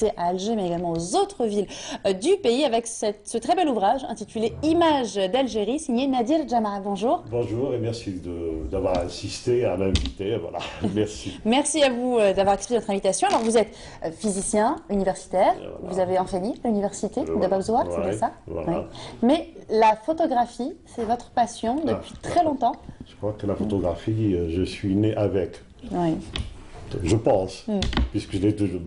s'intéresser à Alger, mais également aux autres villes du pays, avec ce très bel ouvrage intitulé Images d'Algérie, signé Nadir Djamara. Bonjour. Bonjour et merci d'avoir insisté à m'inviter. Voilà, merci. Merci à vous d'avoir accepté notre invitation. Alors, vous êtes physicien universitaire, Voilà. vous avez enseigné à l'université de Voilà. Babzouar, c'est Ouais, bien ça? voilà. Oui. Mais la photographie, c'est votre passion depuis très longtemps. Je crois que la photographie, je suis né avec. Oui. Je pense, puisque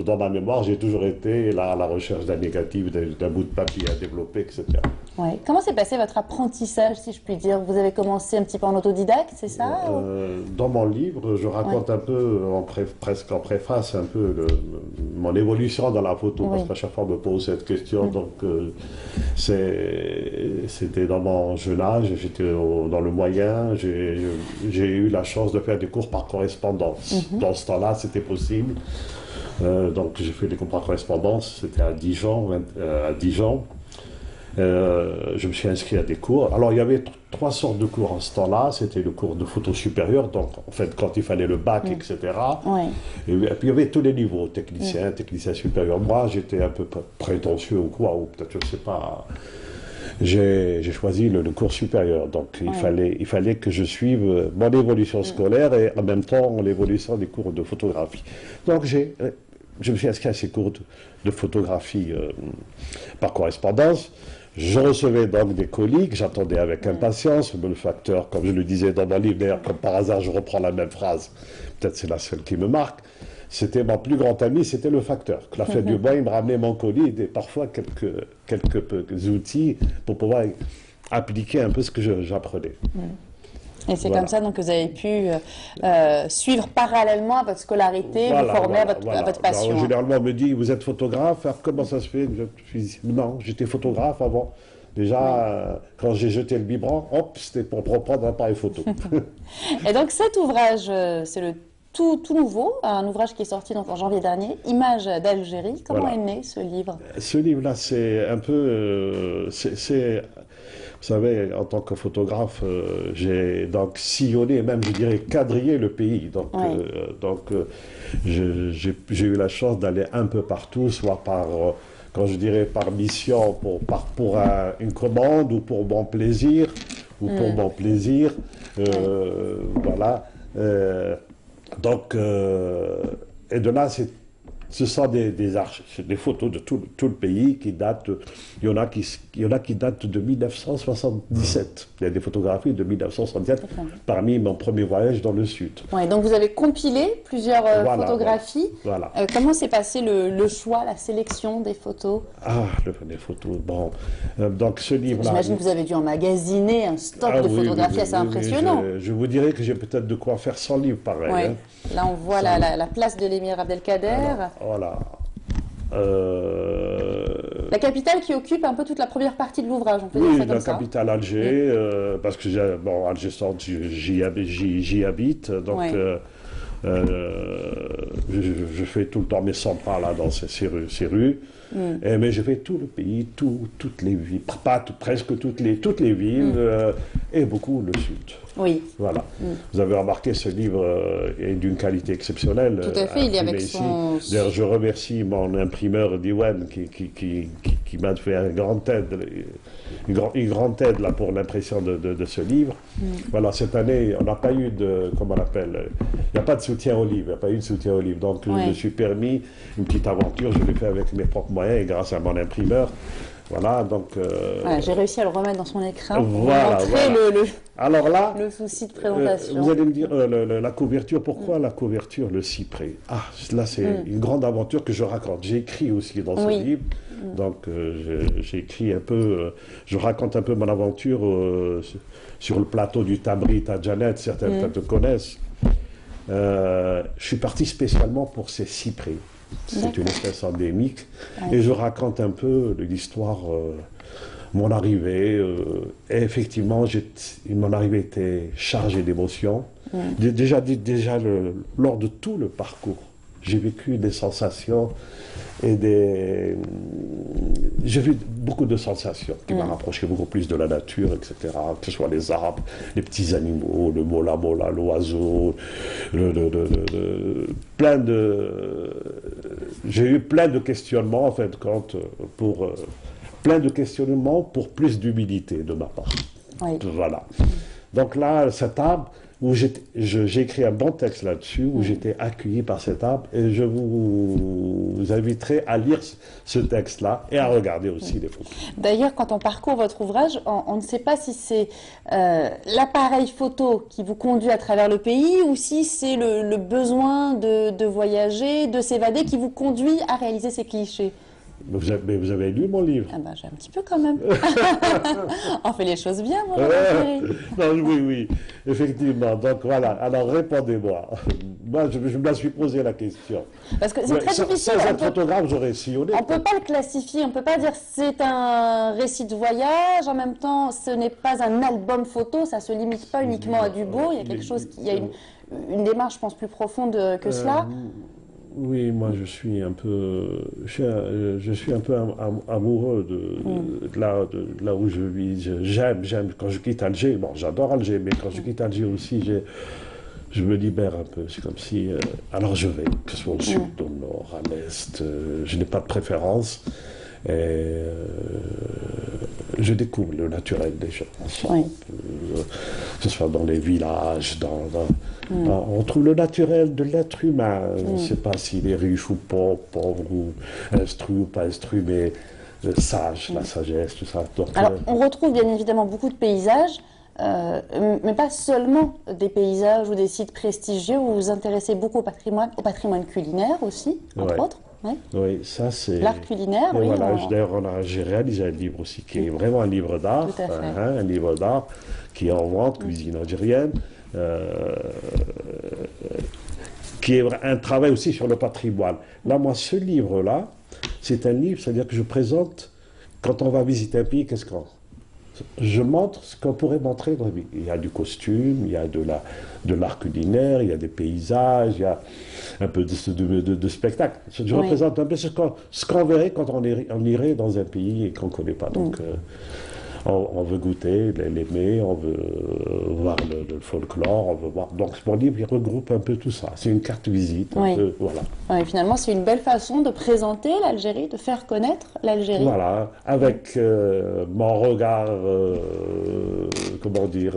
dans ma mémoire, j'ai toujours été là à la recherche d'un négatif, d'un bout de papier à développer, etc. Ouais. Comment s'est passé votre apprentissage, si je puis dire? Vous avez commencé un petit peu en autodidacte, c'est ça? Dans mon livre, je raconte un peu, presque en préface, un peu mon évolution dans la photo, parce qu'à chaque fois on me pose cette question. Donc, c'était dans mon jeune âge, j'étais dans le moyen, j'ai eu la chance de faire des cours par correspondance. Dans ce temps-là, c'était possible. Donc, j'ai fait des cours par correspondance, c'était à Dijon. Je me suis inscrit à des cours. Alors, il y avait trois sortes de cours en ce temps-là. C'était le cours de photo supérieure, donc en fait, quand il fallait le bac, etc. Et puis, il y avait tous les niveaux, technicien, technicien supérieur. Moi, j'étais un peu prétentieux ou quoi, ou peut-être, je ne sais pas. J'ai choisi le cours supérieur. Donc, il fallait que je suive mon évolution scolaire et en même temps l'évolution des cours de photographie. Donc, je me suis inscrit à ces cours de photographie par correspondance. Je recevais donc des colis que j'attendais avec impatience. Le facteur, comme je le disais dans mon livre, d'ailleurs, comme par hasard, je reprends la même phrase. Peut-être c'est la seule qui me marque. C'était mon plus grand ami, c'était le facteur. La fin du mois, il me ramenait mon colis et parfois quelques outils pour pouvoir appliquer un peu ce que j'apprenais. Et c'est comme ça donc, que vous avez pu suivre parallèlement à votre scolarité, vous former à votre passion. Alors, généralement, on me dit, vous êtes photographe, alors comment ça se fait que je suis physicien? Non, j'étais photographe avant. Déjà, quand j'ai jeté le biberon, hop, c'était pour reprendre un appareil photo. Et donc cet ouvrage, c'est le tout nouveau, un ouvrage qui est sorti donc, en janvier dernier, Images d'Algérie. Comment est né ce livre? Ce livre-là, c'est un peu... Vous savez, en tant que photographe, j'ai donc sillonné, même je dirais quadrillé le pays. Donc, j'ai eu la chance d'aller un peu partout, soit par, quand je dirais par mission, pour une commande ou pour mon plaisir, voilà. Et de là, ce sont des photos de tout le pays qui datent, il y en a qui datent de 1977. Il y a des photographies de 1977 parmi mon premier voyage dans le Sud. Ouais, donc vous avez compilé plusieurs photographies. Voilà. Comment s'est passé le choix, la sélection des photos? Les photos, bon. Donc ce livre-là... J'imagine que vous avez dû emmagasiner un stock de photographies assez impressionnant. Je vous dirais que j'ai peut-être de quoi faire 100 livres pareil. Ouais. Là, on voit la place de l'émir Abdelkader. Voilà. La capitale qui occupe un peu toute la première partie de l'ouvrage, on peut dire ça comme ça. La capitale Alger, parce que Alger Centre, j'y habite, donc je fais tout le temps mes 100 pas là dans ces rues. Mais je fais tout le pays, toutes les villes, presque toutes les villes, et beaucoup le Sud. Oui. Voilà. Vous avez remarqué, ce livre est d'une qualité exceptionnelle. Tout à fait, il est avec son... D'ailleurs, je remercie mon imprimeur Diwan qui m'a fait une grande aide là, pour l'impression de ce livre. Voilà, cette année, on n'a pas eu de... Comment on appelle? Il n'y a pas de soutien au livre, il n'y a pas eu de soutien au livre. Donc, je me suis permis une petite aventure, je l'ai fait avec mes propres moyens et grâce à mon imprimeur. Voilà, donc... j'ai réussi à le remettre dans son écran pour montrer Alors là, le souci de présentation. Vous allez me dire, la couverture, pourquoi la couverture, le cyprès? Là, c'est une grande aventure que je raconte. J'ai écrit aussi dans ce livre, donc j'ai écrit un peu, je raconte un peu mon aventure sur le plateau du Tabrit à Janet, certains peut-être connaissent. Je suis parti spécialement pour ces cyprès. C'est une espèce endémique. Et je raconte un peu l'histoire, mon arrivée. Et effectivement, mon arrivée était chargée d'émotions. Déjà lors de tout le parcours, j'ai vécu des sensations et j'ai vu beaucoup de sensations, qui m'a rapproché beaucoup plus de la nature, etc. Que ce soit les arbres, les petits animaux, le mola mola, l'oiseau, plein de... J'ai eu plein de questionnements, en fait, plein de questionnements pour plus d'humilité de ma part. Oui. Voilà. Donc là, cet arbre, où j'ai écrit un bon texte là-dessus, où j'étais accueilli par cet arbre, et je vous inviterai à lire ce texte-là et à regarder aussi les photos. D'ailleurs, quand on parcourt votre ouvrage, on ne sait pas si c'est l'appareil photo qui vous conduit à travers le pays ou si c'est le besoin de voyager, de s'évader qui vous conduit à réaliser ces clichés. Mais vous avez lu mon livre? Ah ben, j'ai un petit peu quand même. On fait les choses bien, moi, non, oui, effectivement. Donc voilà, alors répondez-moi. Moi, je me suis posé la question. Parce que c'est très difficile. Sans être photographe, j'aurais sillonné. On ne peut pas le classifier, on ne peut pas dire c'est un récit de voyage, en même temps ce n'est pas un album photo, ça ne se limite pas uniquement à du beau, il y a quelque chose, il y a une démarche, je pense, plus profonde que cela. Oui, moi je suis un peu amoureux de là où je vis. J'aime quand je quitte Alger. Bon, j'adore Alger, mais quand je quitte Alger aussi, je me libère un peu. C'est comme si, alors je vais, que ce soit au sud, au nord, à l'est. Je n'ai pas de préférence. Et je découvre le naturel des gens. Oui. Que ce soit dans les villages, on trouve le naturel de l'être humain. Je ne sais pas s'il est riche ou pauvre ou instruit ou pas instruit, mais sage, la sagesse, tout ça. Donc, alors, on retrouve bien évidemment beaucoup de paysages, mais pas seulement des paysages ou des sites prestigieux. Vous vous intéressez beaucoup au patrimoine culinaire aussi, entre autres. Oui. Oui, ça c'est... L'art culinaire, et oui. Voilà, d'ailleurs, j'ai réalisé un livre aussi qui est vraiment un livre d'art. Tout à fait. Un livre d'art qui est en vente, cuisine algérienne, qui est un travail aussi sur le patrimoine. Là, moi, ce livre-là, c'est un livre, c'est-à-dire que je présente, quand on va visiter un pays, je montre ce qu'on pourrait montrer dans la vie. Il y a du costume, il y a de l'art culinaire, il y a des paysages, il y a un peu de spectacle. Je représente un peu ce qu'on verrait quand on irait dans un pays et qu'on ne connaît pas. Donc, on veut goûter, l'aimer, on veut voir le folklore, on veut voir... Donc, mon livre, il regroupe un peu tout ça. C'est une carte visite, un peu, voilà. Oui, finalement, c'est une belle façon de présenter l'Algérie, de faire connaître l'Algérie. Voilà, avec mon regard, comment dire,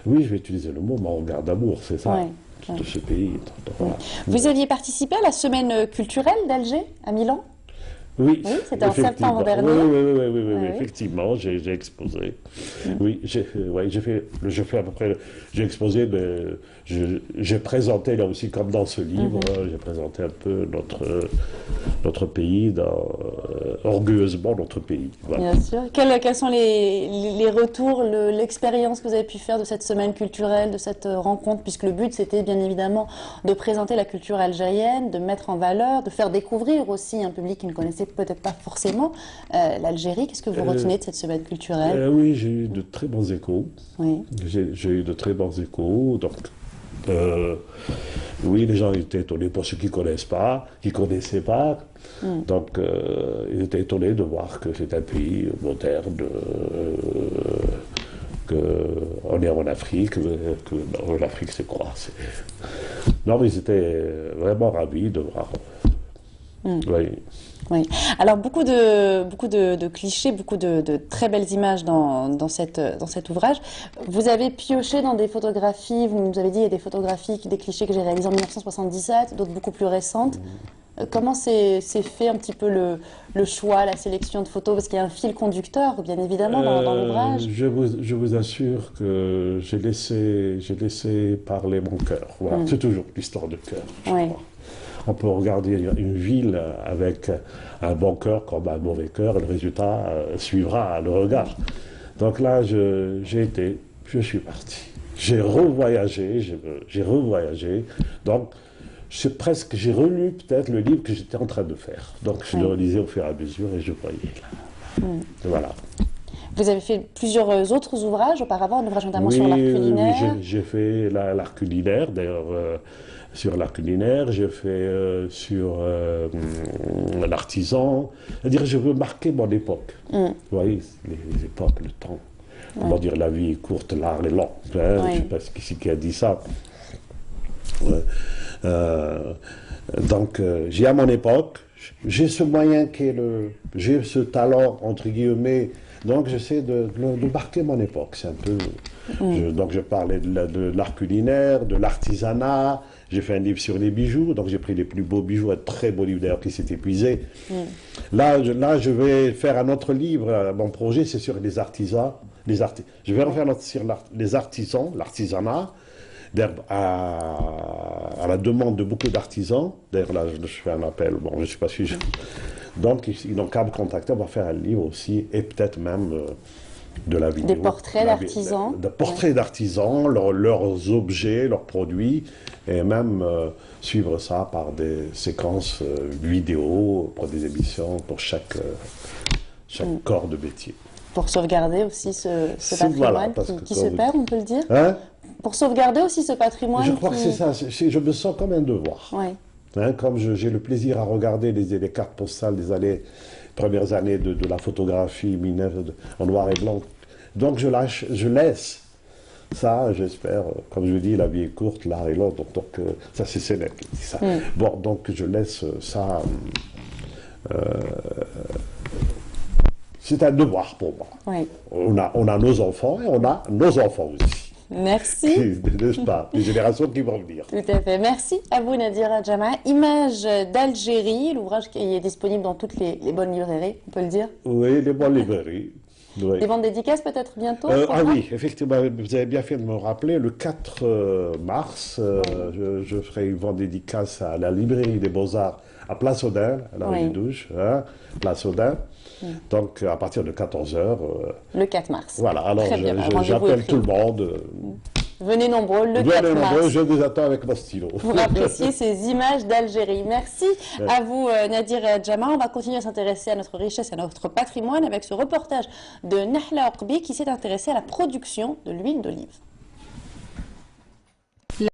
oui, je vais utiliser le mot, mon regard d'amour, c'est ça, de ce pays. Donc, voilà. Vous aviez participé à la semaine culturelle d'Alger, à Milan ? Oui, c'était en septembre dernier. Oui, effectivement, j'ai exposé. Oui, j'ai fait à peu près, j'ai exposé, mais j'ai présenté là aussi, comme dans ce livre, j'ai présenté un peu notre pays, orgueilleusement notre pays. Voilà. Bien sûr. Quels sont les retours, l'expérience que vous avez pu faire de cette semaine culturelle, de cette rencontre, puisque le but c'était bien évidemment de présenter la culture algérienne, de mettre en valeur, de faire découvrir aussi un public qui ne connaissait peut-être pas forcément l'Algérie. Qu'est-ce que vous retenez de cette semaine culturelle? Oui, j'ai eu de très bons échos. Oui. J'ai eu de très bons échos. Donc, oui, les gens étaient étonnés pour ceux qui ne connaissaient pas. Donc, ils étaient étonnés de voir que c'est un pays moderne, qu'on est en Afrique, que l'Afrique c'est quoi? Non, mais ils étaient vraiment ravis de voir. Oui. Oui. Alors beaucoup de clichés, beaucoup de très belles images dans cet ouvrage. Vous avez pioché dans des photographies, vous nous avez dit il y a des photographies, des clichés que j'ai réalisés en 1977, d'autres beaucoup plus récentes. Comment s'est fait un petit peu le choix, la sélection de photos? Parce qu'il y a un fil conducteur, bien évidemment, dans l'ouvrage. Je vous assure que j'ai laissé parler mon cœur. Voilà. C'est toujours l'histoire de cœur, je crois. On peut regarder une ville avec un bon cœur comme un mauvais cœur, et le résultat suivra le regard. Donc là, je suis parti. J'ai revoyagé. Donc, j'ai relu peut-être le livre que j'étais en train de faire. Donc, je le relisais au fur et à mesure et je voyais là. Voilà. Vous avez fait plusieurs autres ouvrages auparavant, un ouvrage notamment sur l'art culinaire. Oui, j'ai fait l'art culinaire, d'ailleurs, sur l'art culinaire, j'ai fait sur artisan. C'est-à-dire, je veux marquer mon époque. Vous voyez, les époques, le temps. On va dire la vie est courte, l'art est long. Hein, je ne sais pas qui a dit ça. Donc, j'ai à mon époque, j'ai ce moyen qui est j'ai ce talent, entre guillemets, donc j'essaie de marquer mon époque. C'est un peu. Donc, je parlais de l'art culinaire, de l'artisanat. J'ai fait un livre sur les bijoux, donc j'ai pris les plus beaux bijoux, un très beau livre d'ailleurs qui s'est épuisé. Là, je vais faire un autre livre. Mon projet, c'est sur les artisans. Je vais en faire sur les artisans, l'artisanat. À la demande de beaucoup d'artisans, d'ailleurs là je fais un appel, bon je ne sais pas si donc ils n'ont qu'à me contacter, on va faire un livre aussi, et peut-être même de la vidéo. Des portraits d'artisans. Des portraits d'artisans, leurs objets, leurs produits, et même suivre ça par des séquences vidéo, pour des émissions, pour chaque corps de métier. Pour sauvegarder aussi ce patrimoine qui se perd, on peut le dire. Hein? Pour sauvegarder aussi ce patrimoine. Je crois que c'est ça. Je me sens comme un devoir. Ouais. Hein, comme j'ai le plaisir à regarder les cartes postales des premières années de la photographie en noir et blanc. Donc je laisse ça, j'espère. Comme je dis, la vie est courte, l'art est long. Donc ça, c'est Sénèque qui dit ça. Bon, donc je laisse ça. C'est un devoir pour moi. Oui. On a nos enfants et on a nos enfants aussi. Merci. N'est-ce pas? Les générations qui vont venir. Tout à fait. Merci à vous, Nadira Djama. Images d'Algérie, l'ouvrage qui est disponible dans toutes les bonnes librairies, on peut le dire? Oui, les bonnes librairies. Oui. Les ventes dédicaces peut-être bientôt? Oui, effectivement, vous avez bien fait de me rappeler. Le 4 mars, je ferai une vente dédicace à la librairie des Beaux-Arts à Place Audin, à la rue des Douches, hein, Place Audin. Donc, à partir de 14h. Le 4 mars. Voilà, alors j'appelle tout le monde. Venez nombreux, le 4 mars. Je vous attends avec mon stylo. Pour apprécier ces images d'Algérie. Merci à vous, Nadira Djama. On va continuer à s'intéresser à notre richesse, à notre patrimoine avec ce reportage de Nahla Oqbi qui s'est intéressée à la production de l'huile d'olive.